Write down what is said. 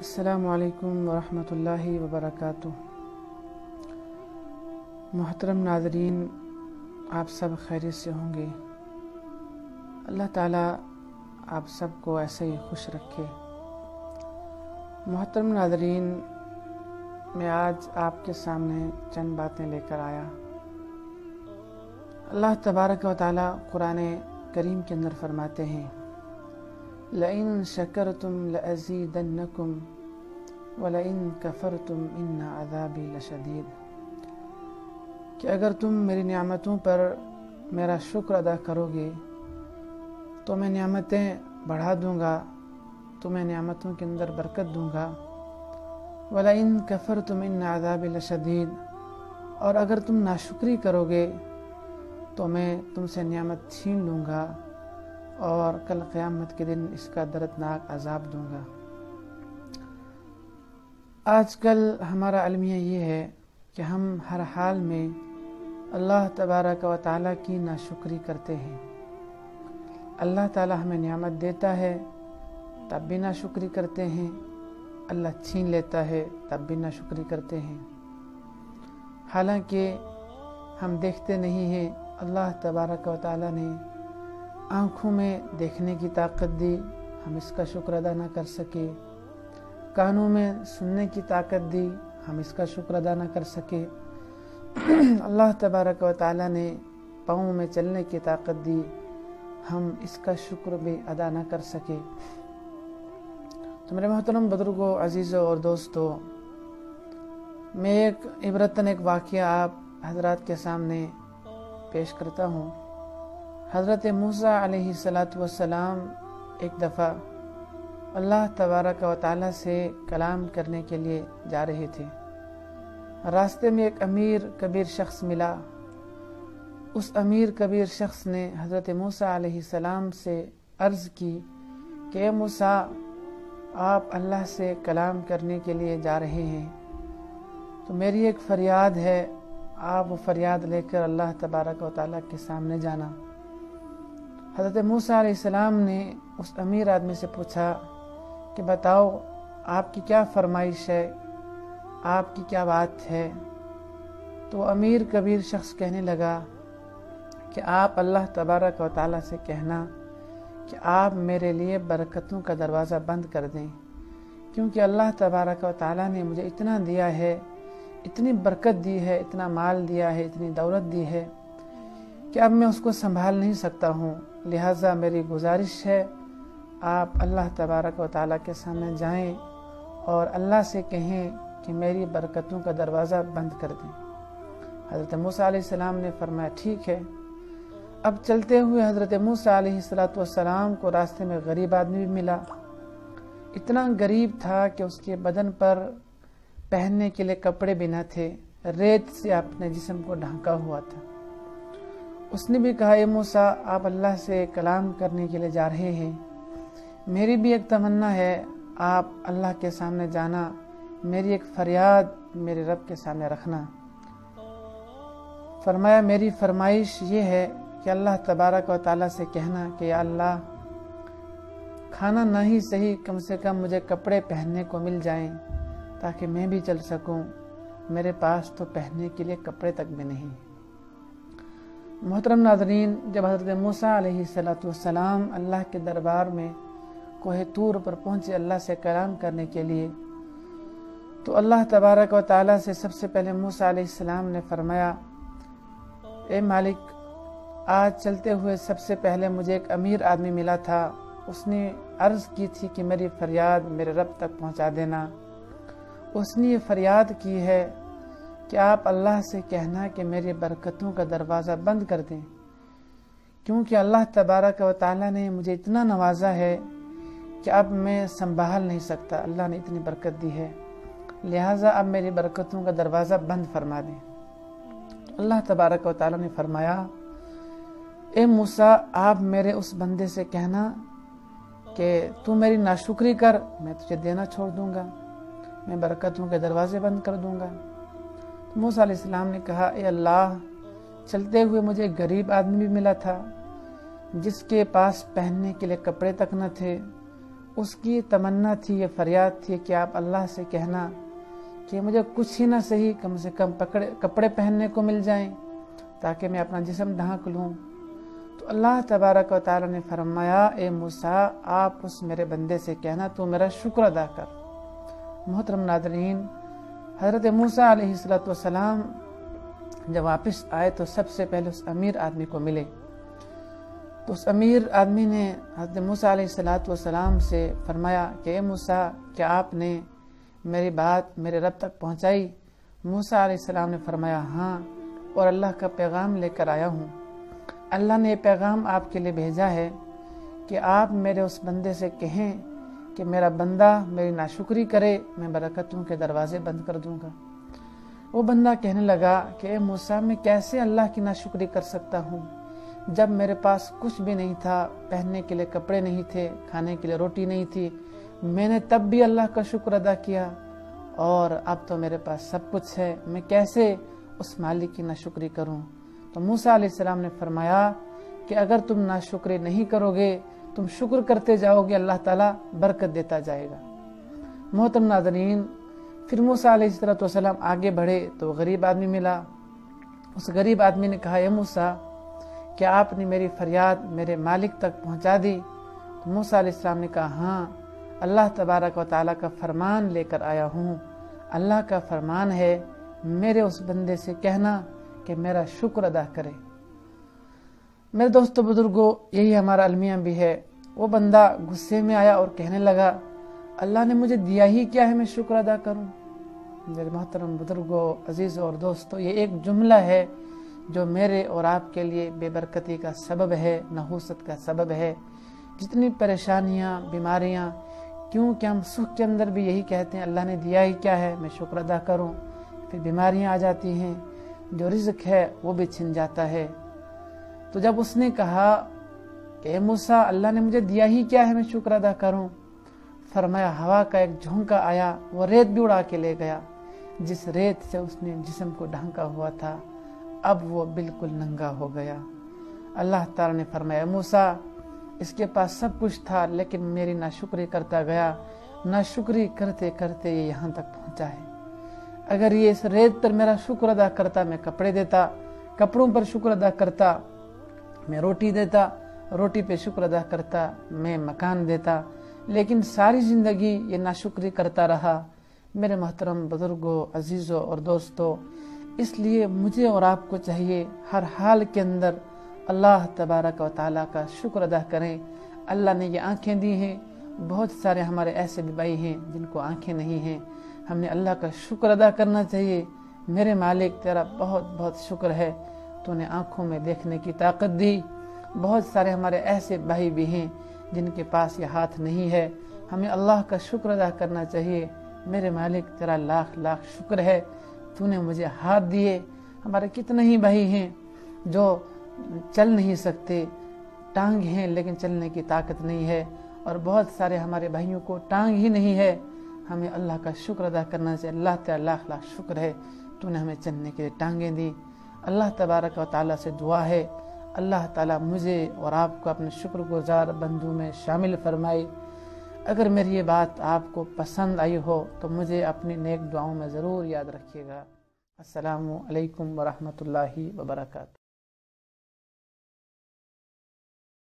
السلام علیکم ورحمۃ اللہ وبرکاتہ۔ محترم ناظرین، آپ سب خیریت سے ہوں گے۔ اللہ تعالیٰ آپ سب کو ایسے ہی خوش رکھے۔ محترم ناظرین، میں آج آپ کے سامنے چند باتیں لے کر آیا۔ اللہ تبارک و تعالیٰ قرآن کریم کے اندر فرماتے ہیں، لَإِن شَكَرْتُمْ لَأَزِيدَنَّكُمْ وَلَإِن كَفَرْتُمْ إِنَّ عَذَابِي لَشَدِيدٌ، کہ اگر تم میری نعمتوں پر میرا شکر ادا کرو گے تو میں نعمتیں بڑھا دوں گا، تمہیں نعمتوں کے اندر برکت دوں گا۔ وَلَئِن كَفَرْتُمْ إِنَّ عَذَابِي لَشَدِيدٌ، اور اگر تم ناشکری کرو گے تو میں تم سے نعمت چھین لوں گا اور کل قیامت کے دن اس کا دردناک عذاب دوں گا۔ آج کل ہمارا المیہ یہ ہے کہ ہم ہر حال میں اللہ تبارک و تعالیٰ کی ناشکری کرتے ہیں۔ اللہ تعالیٰ ہمیں نعمت دیتا ہے تب بھی ناشکری کرتے ہیں، اللہ چھین لیتا ہے تب بھی ناشکری کرتے ہیں۔ حالانکہ ہم دیکھتے نہیں ہیں، اللہ تبارک و تعالیٰ نے آنکھوں میں دیکھنے کی طاقت دی، ہم اس کا شکر ادا نہ کر سکے، کانوں میں سننے کی طاقت دی، ہم اس کا شکر ادا نہ کر سکے، اللہ تبارک و تعالیٰ نے پاؤں میں چلنے کی طاقت دی، ہم اس کا شکر بھی ادا نہ کر سکے۔ تو میرے محترم بزرگوں، عزیزوں اور دوستوں، میں ایک عبرتاً ایک واقعہ آپ حضرات کے سامنے پیش کرتا ہوں۔ حضرت موسیٰ علیہ السلام ایک دفعہ اللہ تبارک و تعالیٰ سے کلام کرنے کے لیے جا رہے تھے۔ راستے میں ایک امیر کبیر شخص ملا۔ اس امیر کبیر شخص نے حضرت موسیٰ علیہ السلام سے عرض کی کہ اے موسیٰ، آپ اللہ سے کلام کرنے کے لیے جا رہے ہیں تو میری ایک فریاد ہے، آپ وہ فریاد لے کر اللہ تبارک و تعالیٰ کے سامنے جانا۔ حضرت موسیٰ علیہ السلام نے اس امیر آدمی سے پوچھا کہ بتاؤ آپ کی کیا فرمائش ہے، آپ کی کیا بات ہے؟ تو امیر کبیر شخص کہنے لگا کہ آپ اللہ تبارک و تعالیٰ سے کہنا کہ آپ میرے لیے برکتوں کا دروازہ بند کر دیں، کیونکہ اللہ تبارک و تعالیٰ نے مجھے اتنا دیا ہے، اتنی برکت دی ہے، اتنا مال دیا ہے، اتنی دولت دی ہے کہ اب میں اس کو سنبھال نہیں سکتا ہوں، لہٰذا میری گزارش ہے آپ اللہ تبارک و تعالیٰ کے سامنے جائیں اور اللہ سے کہیں کہ میری برکتوں کا دروازہ بند کر دیں۔ حضرت موسیٰ علیہ السلام نے فرمایا ٹھیک ہے۔ اب چلتے ہوئے حضرت موسیٰ علیہ السلام کو راستے میں غریب آدمی بھی ملا۔ اتنا غریب تھا کہ اس کے بدن پر پہننے کے لیے کپڑے بھی نہ تھے، ریت سے اپنے جسم کو ڈھانکا ہوا تھا۔ اس نے بھی کہا اے موسیٰ، آپ اللہ سے کلام کرنے کے لیے جا رہے ہیں، میری بھی ایک تمنا ہے، آپ اللہ کے سامنے جانا، میری ایک فریاد میرے رب کے سامنے رکھنا۔ فرمایا میری فرمائش یہ ہے کہ اللہ تبارک و تعالیٰ سے کہنا کہ یا اللہ، کھانا نہ ہی صحیح، کم سے کم مجھے کپڑے پہننے کو مل جائیں تاکہ میں بھی چل سکوں، میرے پاس تو پہننے کے لیے کپڑے تک بھی نہیں۔ محترم ناظرین، جب حضرت موسیٰ علیہ السلام اللہ کے دربار میں کوہ طور پر پہنچے اللہ سے کلام کرنے کے لیے، تو اللہ تبارک و تعالیٰ سے سب سے پہلے موسیٰ علیہ السلام نے فرمایا اے مالک، آج چلتے ہوئے سب سے پہلے مجھے ایک امیر آدمی ملا تھا، اس نے عرض کی تھی کہ میری فریاد میرے رب تک پہنچا دینا۔ اس نے یہ فریاد کی ہے کہ آپ اللہ سے کہنا کہ میری برکتوں کا دروازہ بند کر دیں، کیونکہ اللہ تبارک و تعالیٰ نے مجھے اتنا نوازا ہے کہ اب میں سنبھال نہیں سکتا، اللہ نے اتنی برکت دی ہے، لہٰذا اب میری برکتوں کا دروازہ بند فرما دیں۔ اللہ تبارک و تعالیٰ نے فرمایا اے موسیٰ، آپ میرے اس بندے سے کہنا کہ تو میری ناشکری کر، میں تجھے دینا چھوڑ دوں گا، میں برکتوں کے دروازے بند کر دوں گا۔ تو موسیٰ علیہ السلام نے کہا اے اللہ، چلتے ہوئے مجھے ایک غریب آدمی بھی ملا تھا جس کے پاس پہننے کے لیے کپڑے تک نہ تھے، اس کی تمنا تھی، یہ فریاد تھی کہ آپ اللہ سے کہنا کہ مجھے کچھ ہی نہ صحیح کم سے کم کپڑے پہننے کو مل جائیں تاکہ میں اپنا جسم ڈھانک لوں۔ تو اللہ تبارک و تعالیٰ نے فرمایا اے موسیٰ آپ اس میرے بندے سے کہنا تو میرا شکر ادا کر۔ محترم ناظرین، حضرت موسیٰ علیہ السلام جب واپس آئے تو سب سے پہلے اس امیر آدمی کو ملے، تو اس امیر آدمی نے حضرت موسیٰ علیہ السلام سے فرمایا کہ اے موسیٰ کیا آپ نے میری بات میرے رب تک پہنچائی؟ موسیٰ علیہ السلام نے فرمایا ہاں، اور اللہ کا پیغام لے کر آیا ہوں۔ اللہ نے یہ پیغام آپ کے لیے بھیجا ہے کہ آپ میرے اس بندے سے کہیں کہ میرا بندہ میری ناشکری کرے، میں برکتوں کے دروازے بند کر دوں گا۔ وہ بندہ کہنے لگا کہ اے موسیٰ میں کیسے اللہ کی ناشکری کر سکتا ہوں جب میرے پاس کچھ بھی نہیں تھا، پہننے کے لیے کپڑے نہیں تھے، کھانے کے لیے روٹی نہیں تھی، میں نے تب بھی اللہ کا شکر ادا کیا، اور اب تو میرے پاس سب کچھ ہے، میں کیسے اس مالک کی ناشکری کروں؟ تو موسیٰ علیہ السلام نے فرمایا کہ اگر تم ناشکری نہیں کرو گے، تم شکر کرتے جاؤ گے، اللہ تعالیٰ برکت دیتا جائے گا۔ محترم ناظرین، پھر موسیٰ علیہ السلام آگے بڑھے تو غریب آدمی ملا۔ اس غریب آدمی نے کہا اے موسیٰ کیا آپ نے میری فریاد میرے مالک تک پہنچا دی؟ تو موسیٰ علیہ السلام نے کہا ہاں، اللہ تبارک و تعالیٰ کا فرمان لے کر آیا ہوں۔ اللہ کا فرمان ہے میرے اس بندے سے کہنا کہ میرا شکر ادا کرے۔ میرے دوستو بزرگوں، یہی ہمارا المیہ بھی ہے۔ وہ بندہ غصے میں آیا اور کہنے لگا اللہ نے مجھے دیا ہی کیا ہے میں شکر ادا کروں؟ میرے محترم بزرگوں، عزیزوں اور دوستو، یہ ایک جملہ ہے جو میرے اور آپ کے لیے بے برکتی کا سبب ہے، نحوست کا سبب ہے۔ جتنی پریشانیاں، بیماریاں، کیونکہ ہم سکھ کے اندر بھی یہی کہتے ہیں اللہ نے دیا ہی کیا ہے میں شکر ادا کروں، پھر بیماریاں آ جاتی ہیں، جو رزق ہے وہ بھی چھن جاتا ہے۔ تو جب اس نے کہا کہ اے موسیٰ اللہ نے مجھے دیا ہی کیا ہے میں شکر ادا کروں، فرمایا ہوا کا ایک جھونکا آیا، وہ ریت بھی اڑا کے لے گیا، جس ریت سے اس نے جسم کو ڈھانکا ہوا تھا اب وہ بالکل ننگا ہو گیا۔ اللہ تعالیٰ نے فرمایا موسیٰ اس کے پاس سب کچھ تھا لیکن میری ناشکری کرتا گیا، ناشکری کرتے کرتے یہ یہاں تک پہنچا ہے۔ اگر یہ اس ریت پر میرا شکر ادا کرتا میں کپڑے دیتا، کپڑوں پر شکر ادا کرتا میں روٹی دیتا، روٹی پہ شکر ادا کرتا میں مکان دیتا، لیکن ساری زندگی یہ ناشکری کرتا رہا۔ میرے محترم بزرگوں، عزیزوں اور دوستوں، اس لیے مجھے اور آپ کو چاہیے ہر حال کے اندر اللہ تبارک و تعالیٰ کا شکر ادا کریں۔ اللہ نے یہ آنکھیں دی ہیں، بہت سارے ہمارے ایسے بھی بھائی ہیں جن کو آنکھیں نہیں ہیں، ہم نے اللہ کا شکر ادا کرنا چاہیے۔ میرے مالک تیرا بہت بہت شکر ہے، تو نے آنکھوں میں دیکھنے کی طاقت دی۔ بہت سارے ہمارے ایسے بھائی بھی ہیں جن کے پاس یہ ہاتھ نہیں ہے، ہمیں اللہ کا شکر ادا کرنا چاہیے۔ میرے مالک تیرا لاکھ لاکھ شکر ہے، تو نے مجھے ہاتھ دیے۔ ہمارے کتنے ہی بھائی ہیں جو چل نہیں سکتے، ٹانگ ہیں لیکن چلنے کی طاقت نہیں ہے، اور بہت سارے ہمارے بھائیوں کو ٹانگ ہی نہیں ہے۔ ہمیں اللہ کا شکر ادا کرنا چاہیے۔ اللہ تعالیٰ لاکھ لاکھ شکر ہے، تو نے ہمیں چلنے کے لیے ٹانگیں دی۔ اللہ تبارک و تعالیٰ سے دعا ہے اللہ تعالیٰ مجھے اور آپ کو اپنے شکر گزار بندوں میں شامل فرمائے۔ اگر میری یہ بات آپ کو پسند آئی ہو تو مجھے اپنی نیک دعاؤں میں ضرور یاد رکھیے گا۔ السلام علیکم ورحمۃ اللہ وبرکاتہ۔